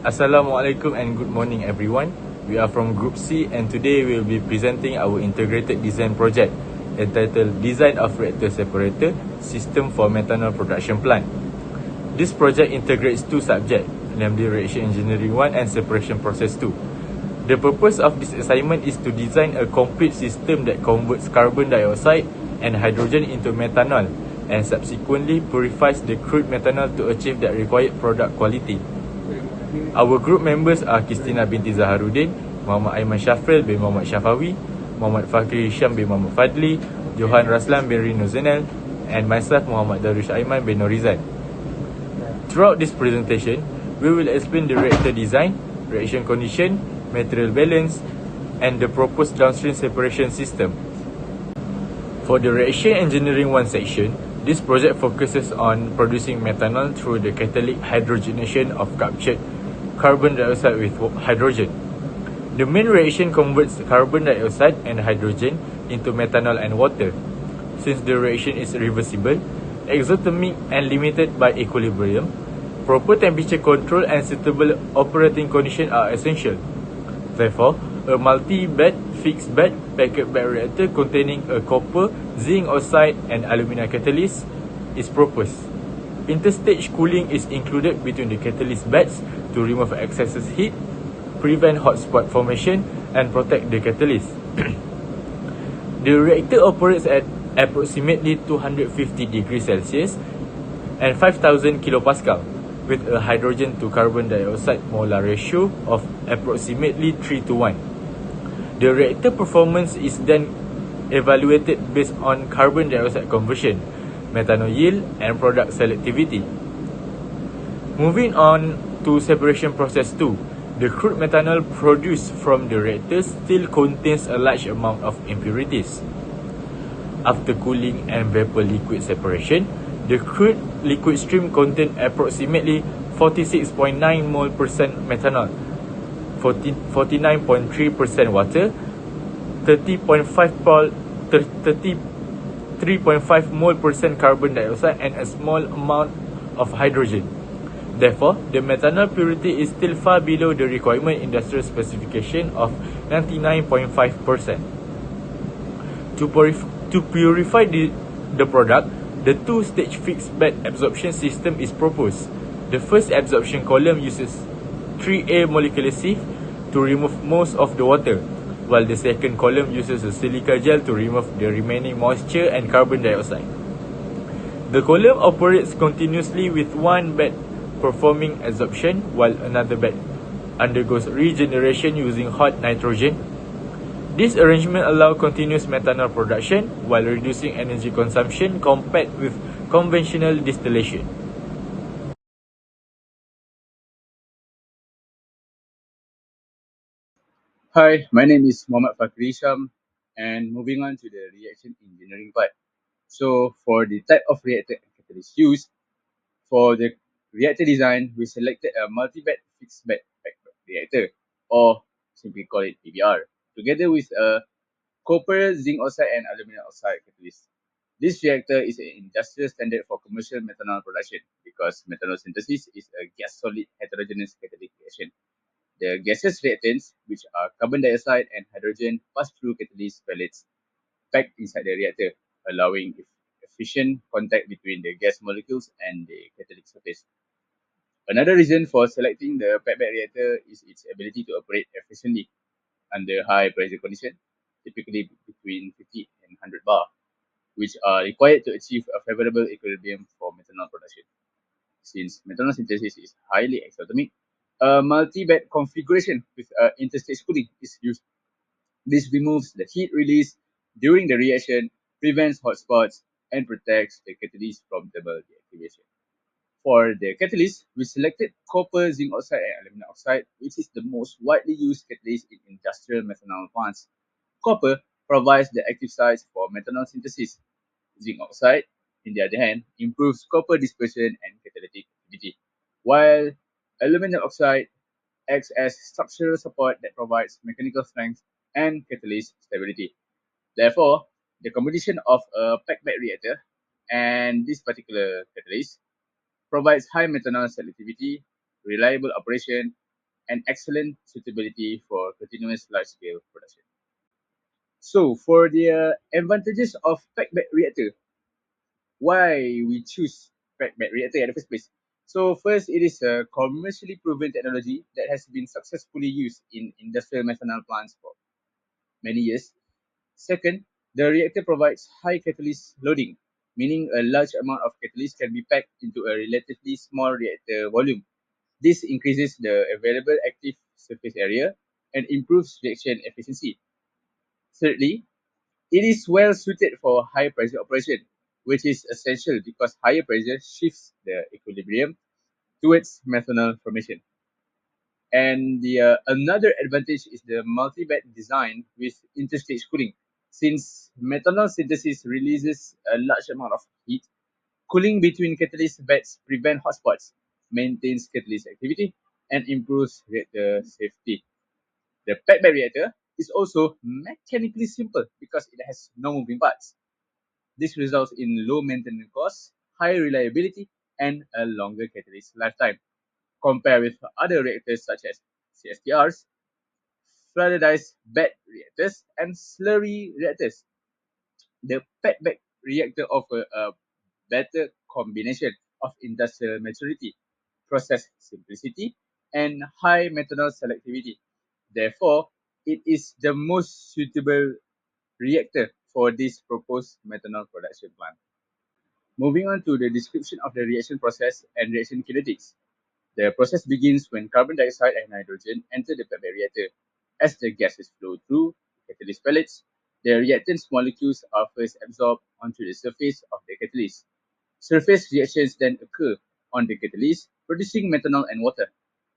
Assalamualaikum and good morning everyone. We are from Group C and today we will be presenting our integrated design project entitled Design of Reactor-Separator System for Methanol Production Plant. This project integrates two subjects, namely Reaction Engineering 1 and Separation Process 2. The purpose of this assignment is to design a complete system that converts carbon dioxide and hydrogen into methanol and subsequently purifies the crude methanol to achieve the required product quality. Our group members are Christina binti Zaharuddin, Muhammad Aiman Shafril bin Muhammad Shafawi, Muhammad Fakri Hisham bin Muhammad Fadli, Johan Raslan bin Rino Zainal, and myself Muhammad Darush Aiman bin Norizan. Throughout this presentation, we will explain the reactor design, reaction condition, material balance, and the proposed downstream separation system. For the Reaction Engineering 1 section, this project focuses on producing methanol through the catalytic hydrogenation of captured carbon dioxide with hydrogen. The main reaction converts carbon dioxide and hydrogen into methanol and water. Since the reaction is reversible, exothermic and limited by equilibrium, proper temperature control and suitable operating conditions are essential. Therefore, a multi-bed, fixed bed, packet bed reactor containing a copper, zinc oxide and alumina catalyst is proposed. Interstage cooling is included between the catalyst beds to remove excess heat, prevent hotspot formation and protect the catalyst. The reactor operates at approximately 250 degrees Celsius and 5000 kilopascal with a hydrogen to carbon dioxide molar ratio of approximately 3 to 1. The reactor performance is then evaluated based on carbon dioxide conversion, methanol yield and product selectivity. Moving on to separation process 2, the crude methanol produced from the reactor still contains a large amount of impurities. After cooling and vapor liquid separation, the crude liquid stream contains approximately 46.9 mole percent methanol, 49.3% water, 33.5 mole percent carbon dioxide and a small amount of hydrogen. Therefore, the methanol purity is still far below the requirement industrial specification of 99.5%. To purify the product, the two-stage fixed bed absorption system is proposed. The first absorption column uses 3A molecular sieve to remove most of the water, while the second column uses a silica gel to remove the remaining moisture and carbon dioxide. The column operates continuously with one bed performing adsorption while another bed undergoes regeneration using hot nitrogen. This arrangement allows continuous methanol production while reducing energy consumption compared with conventional distillation. Hi, my name is Muhammad Fakri Hisham, and moving on to the reaction engineering part. So, for the type of reactor and catalyst used, for the reactor design, we selected a multi-bed fixed bed reactor, or simply call it PBR, together with a copper, zinc oxide, and aluminum oxide catalyst. This reactor is an industrial standard for commercial methanol production because methanol synthesis is a gas-solid heterogeneous catalytic reaction. The gaseous reactants, which are carbon dioxide and hydrogen, pass through catalyst pellets packed inside the reactor, allowing efficient contact between the gas molecules and the catalytic surface. Another reason for selecting the packed bed reactor is its ability to operate efficiently under high pressure conditions, typically between 50 and 100 bar, which are required to achieve a favorable equilibrium for methanol production. Since methanol synthesis is highly exothermic, a multi-bed configuration with interstage cooling is used. This removes the heat release during the reaction, prevents hotspots, and protects the catalyst from thermal deactivation. For the catalyst, we selected copper, zinc oxide, and aluminum oxide, which is the most widely used catalyst in industrial methanol plants. Copper provides the active sites for methanol synthesis. Zinc oxide, on the other hand, improves copper dispersion and catalytic activity, while aluminum oxide acts as structural support that provides mechanical strength and catalyst stability. Therefore, the combination of a packed bed reactor and this particular catalyst provides high methanol selectivity, reliable operation, and excellent suitability for continuous large-scale production. So for the advantages of packed bed reactor, why we choose packed bed reactor in the first place? So first, it is a commercially proven technology that has been successfully used in industrial methanol plants for many years. Second, the reactor provides high catalyst loading, meaning a large amount of catalyst can be packed into a relatively small reactor volume. This increases the available active surface area and improves reaction efficiency. Thirdly, it is well suited for high pressure operation, which is essential because higher pressure shifts the equilibrium towards methanol formation. And the another advantage is the multi-bed design with interstage cooling. Since methanol synthesis releases a large amount of heat, cooling between catalyst beds prevent hotspots, maintains catalyst activity, and improves reactor safety. The packed bed reactor is also mechanically simple because it has no moving parts. This results in low maintenance costs, high reliability, and a longer catalyst lifetime. Compared with other reactors such as CSTRs, fluidized bed reactors, and slurry reactors. The packed reactor offers a better combination of industrial maturity, process simplicity, and high methanol selectivity. Therefore, it is the most suitable reactor for this proposed methanol production plant. Moving on to the description of the reaction process and reaction kinetics. The process begins when carbon dioxide and hydrogen enter the packed reactor. As the gases flow through the catalyst pellets, the reactants molecules are first absorbed onto the surface of the catalyst. Surface reactions then occur on the catalyst, producing methanol and water,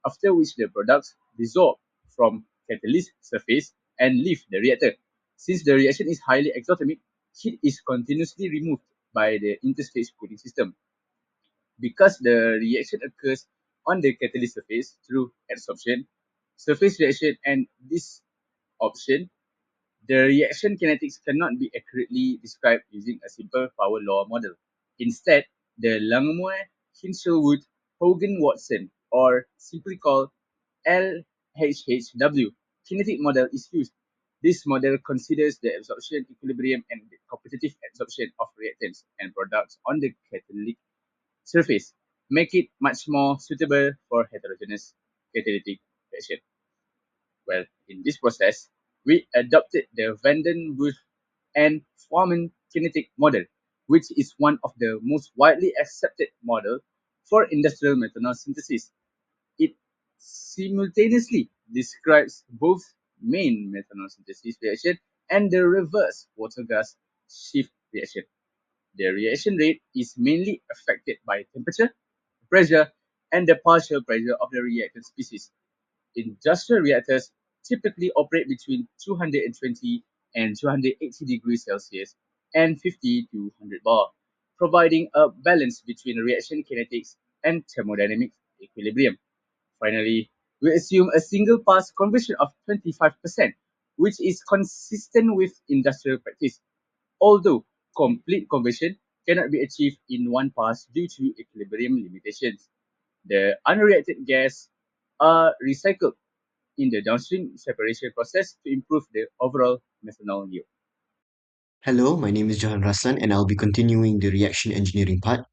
after which the products dissolve from catalyst surface and leave the reactor. Since the reaction is highly exothermic, heat is continuously removed by the interstage cooling system. Because the reaction occurs on the catalyst surface through adsorption, surface reaction, and disorption, the reaction kinetics cannot be accurately described using a simple power law model. Instead, the Langmuir, Hinshelwood, Hogan-Watson, or simply called LHHW kinetic model is used. This model considers the absorption equilibrium and the competitive absorption of reactants and products on the catalytic surface, make it much more suitable for heterogeneous catalytic reaction. Well, in this process, we adopted the Vanden Bosch and Foreman kinetic model, which is one of the most widely accepted model for industrial methanol synthesis. It simultaneously describes both main methanol synthesis reaction and the reverse water gas shift reaction. The reaction rate is mainly affected by temperature, pressure, and the partial pressure of the reactant species. Industrial reactors typically operate between 220 and 280 degrees Celsius and 50 to 100 bar, providing a balance between reaction kinetics and thermodynamic equilibrium. Finally, we assume a single pass conversion of 25%, which is consistent with industrial practice, although complete conversion cannot be achieved in one pass due to equilibrium limitations. The unreacted gas are recycled in the downstream separation process to improve the overall methanol yield. Hello, my name is Johan Raslan and I'll be continuing the reaction engineering part.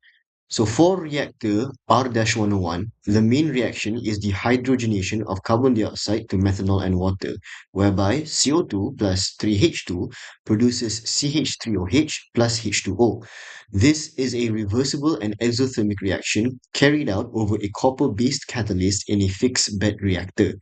So for reactor R-101, the main reaction is the hydrogenation of carbon dioxide to methanol and water, whereby CO2 plus 3H2 produces CH3OH plus H2O. This is a reversible and exothermic reaction carried out over a copper-based catalyst in a fixed bed reactor.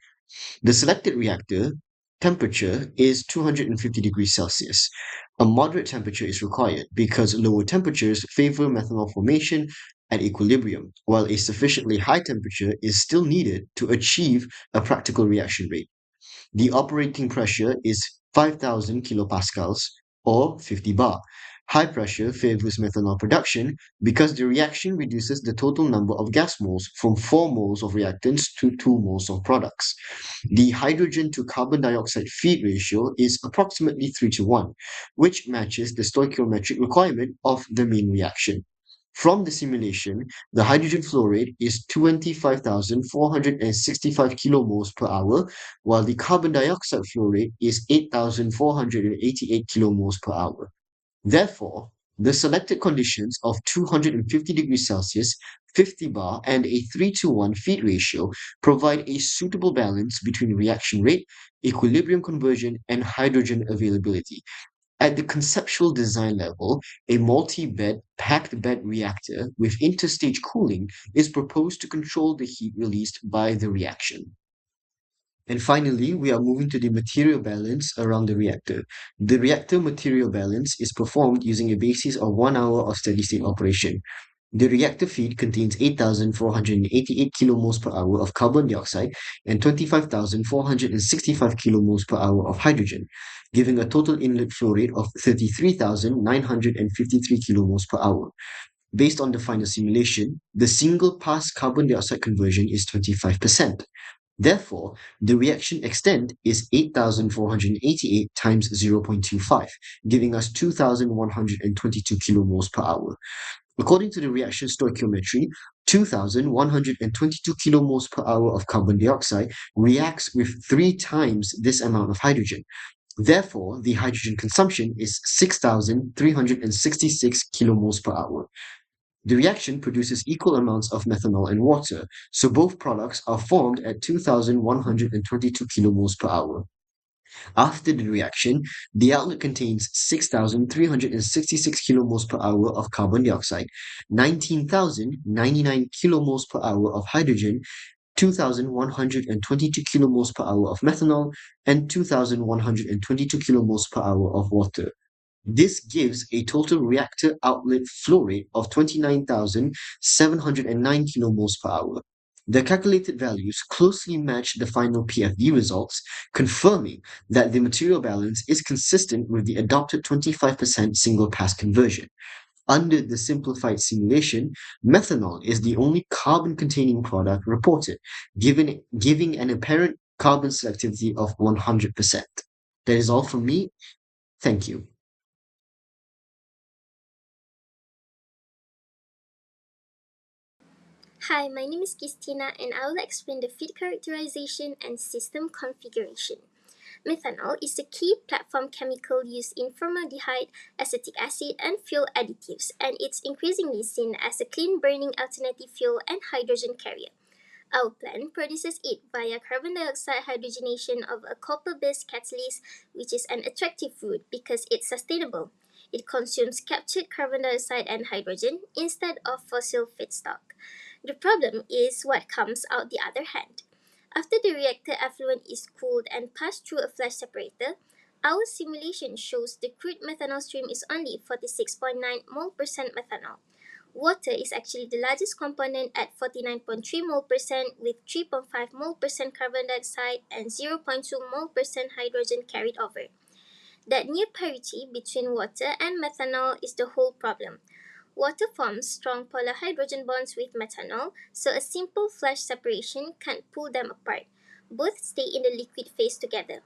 The selected reactor temperature is 250 degrees Celsius. A moderate temperature is required because lower temperatures favor methanol formation at equilibrium, while a sufficiently high temperature is still needed to achieve a practical reaction rate. The operating pressure is 5,000 kilopascals or 50 bar. High pressure favors methanol production because the reaction reduces the total number of gas moles from 4 moles of reactants to 2 moles of products. The hydrogen to carbon dioxide feed ratio is approximately 3 to 1, which matches the stoichiometric requirement of the main reaction. From the simulation, the hydrogen flow rate is 25,465 kilomoles per hour, while the carbon dioxide flow rate is 8,488 kilomoles per hour. Therefore, the selected conditions of 250 degrees Celsius, 50 bar, and a 3:1 feed ratio provide a suitable balance between reaction rate, equilibrium conversion, and hydrogen availability. At the conceptual design level, a multi-bed, packed bed reactor with interstage cooling is proposed to control the heat released by the reaction. And finally, we are moving to the material balance around the reactor. The reactor material balance is performed using a basis of 1 hour of steady-state operation. The reactor feed contains 8,488 kilomoles per hour of carbon dioxide and 25,465 kilomoles per hour of hydrogen, giving a total inlet flow rate of 33,953 kilomoles per hour. Based on the final simulation, the single pass carbon dioxide conversion is 25%. Therefore, the reaction extent is 8,488 times 0.25, giving us 2,122 kilomoles per hour. According to the reaction stoichiometry, 2,122 kilomoles per hour of carbon dioxide reacts with 3 times this amount of hydrogen. Therefore, the hydrogen consumption is 6,366 kilomoles per hour. The reaction produces equal amounts of methanol and water, so both products are formed at 2,122 kilomoles per hour. After the reaction, the outlet contains 6,366 kilomoles per hour of carbon dioxide, 19,099 kilomoles per hour of hydrogen, 2,122 kilomoles per hour of methanol, and 2,122 kilomoles per hour of water. This gives a total reactor outlet flow rate of 29,709 kilomoles per hour. The calculated values closely match the final PFD results, confirming that the material balance is consistent with the adopted 25% single pass conversion. Under the simplified simulation, methanol is the only carbon-containing product reported, giving an apparent carbon selectivity of 100%. That is all from me. Thank you. Hi, my name is Christina and I will explain the feed characterization and system configuration. Methanol is the key platform chemical used in formaldehyde, acetic acid, and fuel additives, and it's increasingly seen as a clean-burning alternative fuel and hydrogen carrier. Our plant produces it via carbon dioxide hydrogenation of a copper-based catalyst, which is an attractive route because it's sustainable. It consumes captured carbon dioxide and hydrogen instead of fossil feedstock. The problem is what comes out the other hand. After the reactor effluent is cooled and passed through a flash separator, our simulation shows the crude methanol stream is only 46.9 mole percent methanol. Water is actually the largest component at 49.3 mole percent with 3.5 mole percent carbon dioxide and 0.2 mole percent hydrogen carried over. That near parity between water and methanol is the whole problem. Water forms strong polar hydrogen bonds with methanol, so a simple flash separation can't pull them apart. Both stay in the liquid phase together.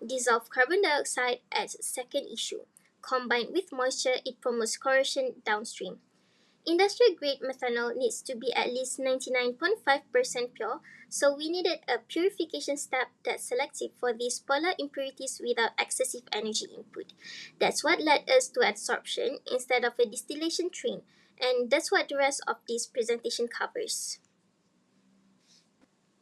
Dissolved carbon dioxide adds a second issue. Combined with moisture, it promotes corrosion downstream. Industrial-grade methanol needs to be at least 99.5% pure, so we needed a purification step that's selective for these polar impurities without excessive energy input. That's what led us to adsorption instead of a distillation train, and that's what the rest of this presentation covers.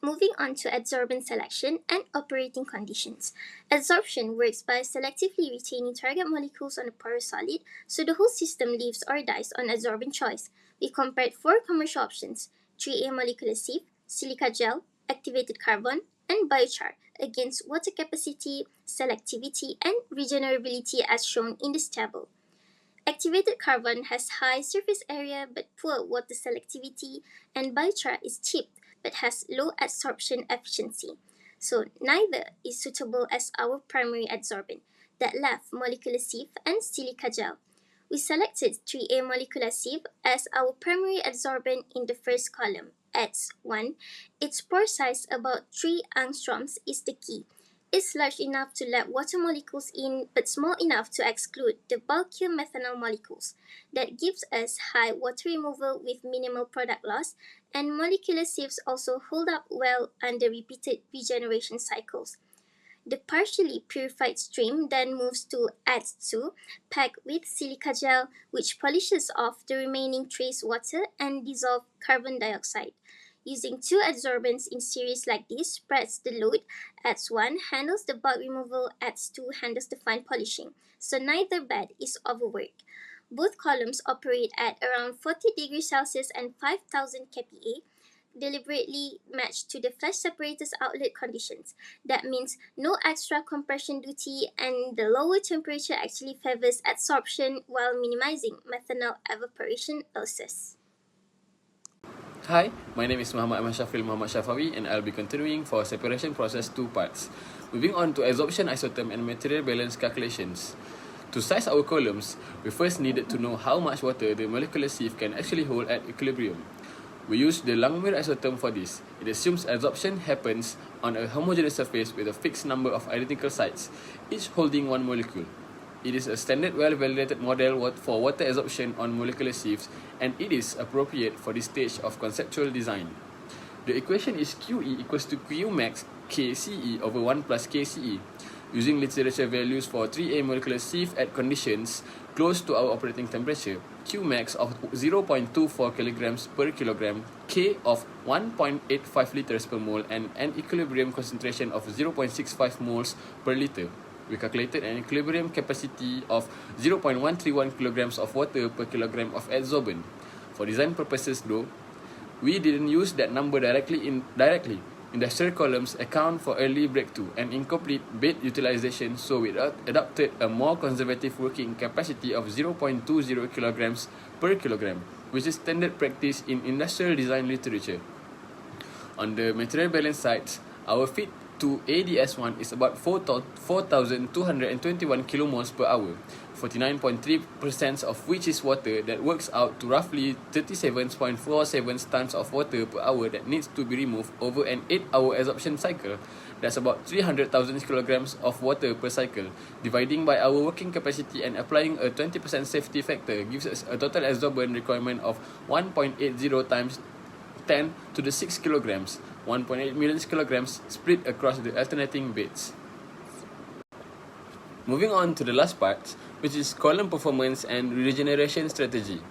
Moving on to adsorbent selection and operating conditions. Adsorption works by selectively retaining target molecules on a porous solid, so the whole system lives or dies on adsorbent choice. We compared 4 commercial options: 3A molecular sieve, silica gel, activated carbon, and biochar against water capacity, selectivity, and regenerability as shown in this table. Activated carbon has high surface area but poor water selectivity, and biochar is cheap but has low adsorption efficiency. So neither is suitable as our primary adsorbent. That left molecular sieve and silica gel. We selected 3A molecular sieve as our primary adsorbent in the first column. At 1, its pore size about 3 angstroms is the key. It's large enough to let water molecules in, but small enough to exclude the bulkier methanol molecules. That gives us high water removal with minimal product loss, and molecular sieves also hold up well under repeated regeneration cycles. The partially purified stream then moves to ADS2, packed with silica gel, which polishes off the remaining trace water and dissolved carbon dioxide. Using two adsorbents in series like this spreads the load. ADS1 handles the bulk removal, ADS2 handles the fine polishing, so neither bed is overworked. Both columns operate at around 40 degrees Celsius and 5000 kPa, deliberately matched to the flash separator's outlet conditions. That means no extra compression duty, and the lower temperature actually favors adsorption while minimizing methanol evaporation losses. Hi, my name is Muhammad Muhammad Shafawi, and I'll be continuing for separation process 2 parts. Moving on to adsorption isotherm and material balance calculations. To size our columns, we first needed to know how much water the molecular sieve can actually hold at equilibrium. We use the Langmuir isotherm for this. It assumes adsorption happens on a homogeneous surface with a fixed number of identical sites, each holding one molecule. It is a standard well-validated model for water adsorption on molecular sieves, and it is appropriate for this stage of conceptual design. The equation is QE equals to Qmax KCE over 1 plus KCE. Using literature values for 3A molecular sieve at conditions close to our operating temperature, Qmax of 0.24 kilograms per kilogram, K of 1.85 liters per mole, and an equilibrium concentration of 0.65 moles per liter. We calculated an equilibrium capacity of 0.131 kilograms of water per kilogram of adsorbent. For design purposes though, we didn't use that number directly. Industrial columns account for early breakthrough and incomplete bed utilization, so we adopted a more conservative working capacity of 0.20 kilograms per kilogram, which is standard practice in industrial design literature. On the material balance side, our feed to ADS1 is about 4,221 kilomoles per hour, 49.3% of which is water. That works out to roughly 37.47 tons of water per hour that needs to be removed over an 8-hour adsorption cycle. That's about 300,000 kilograms of water per cycle. Dividing by our working capacity and applying a 20% safety factor gives us a total adsorbent requirement of 1.80 times 10 to the 6 kilograms, 1.8 million kilograms split across the alternating beds. Moving on to the last part, which is column performance and regeneration strategy.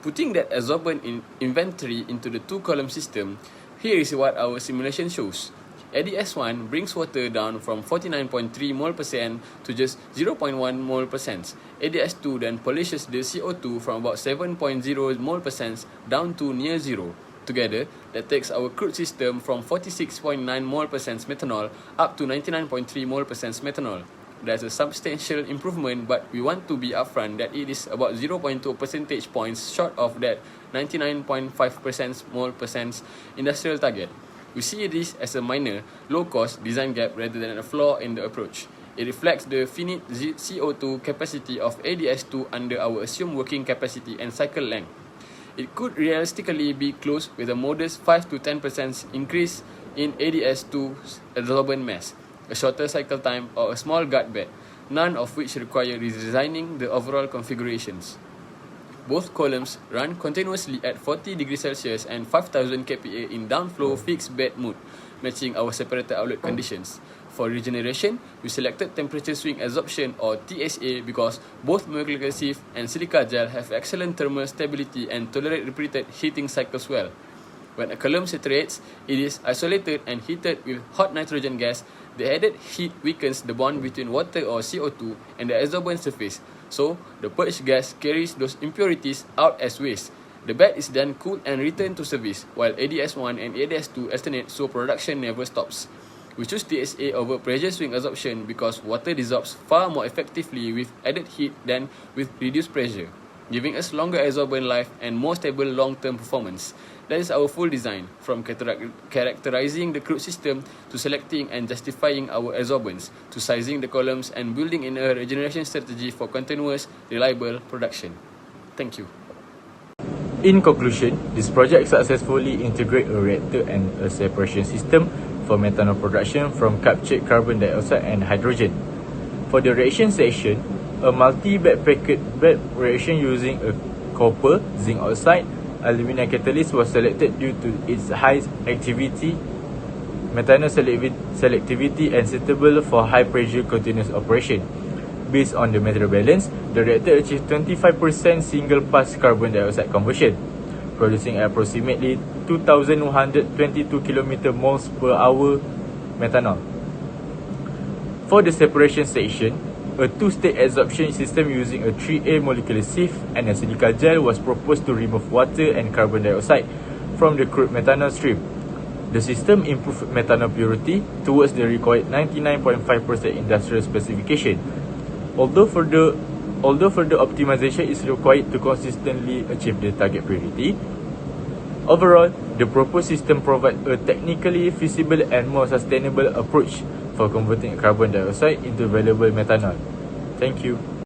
Putting that adsorbent inventory into the two-column system, here is what our simulation shows. ADS1 brings water down from 49.3 mole percent to just 0.1 mole percent. ADS2 then polishes the CO2 from about 7.0 mole percent down to near zero. Together, that takes our crude system from 46.9 mole percent methanol up to 99.3 mole percent methanol. That's a substantial improvement, but we want to be upfront that it is about 0.2 percentage points short of that 99.5% mole percent industrial target. We see this as a minor, low-cost design gap rather than a flaw in the approach. It reflects the finite CO2 capacity of ADS2 under our assumed working capacity and cycle length. It could realistically be close with a modest 5 to 10% increase in ADS2's adsorbent mass, a shorter cycle time, or a small guard bed, none of which require redesigning the overall configurations. Both columns run continuously at 40 degrees Celsius and 5000 kPa in downflow fixed bed mode, matching our separator outlet conditions. For regeneration, we selected temperature swing adsorption or TSA because both molecular sieve and silica gel have excellent thermal stability and tolerate repeated heating cycles well. When a column saturates, it is isolated and heated with hot nitrogen gas. The added heat weakens the bond between water or CO2 and the adsorbent surface, so the purged gas carries those impurities out as waste. The bed is then cooled and returned to service, while ADS1 and ADS2 alternate so production never stops. We choose TSA over pressure swing adsorption because water dissolves far more effectively with added heat than with reduced pressure, giving us longer adsorbent life and more stable long-term performance. That is our full design, from characterizing the crude system to selecting and justifying our adsorbents, to sizing the columns and building in a regeneration strategy for continuous, reliable production. Thank you. In conclusion, this project successfully integrates a reactor and a separation system for methanol production from captured carbon dioxide and hydrogen. For the reaction section, a multi-bed bed reaction using a copper, zinc oxide, alumina catalyst was selected due to its high activity, methanol selectivity and suitable for high pressure continuous operation. Based on the material balance, the reactor achieved 25% single pass carbon dioxide conversion, producing approximately 2,122 km moles per hour methanol. For the separation section, a two-state adsorption system using a 3A molecular sieve and a silica gel was proposed to remove water and carbon dioxide from the crude methanol stream. The system improved methanol purity towards the required 99.5% industrial specification. Although further optimization is required to consistently achieve the target purity, overall, the proposed system provides a technically feasible and more sustainable approach for converting carbon dioxide into valuable methanol. Thank you.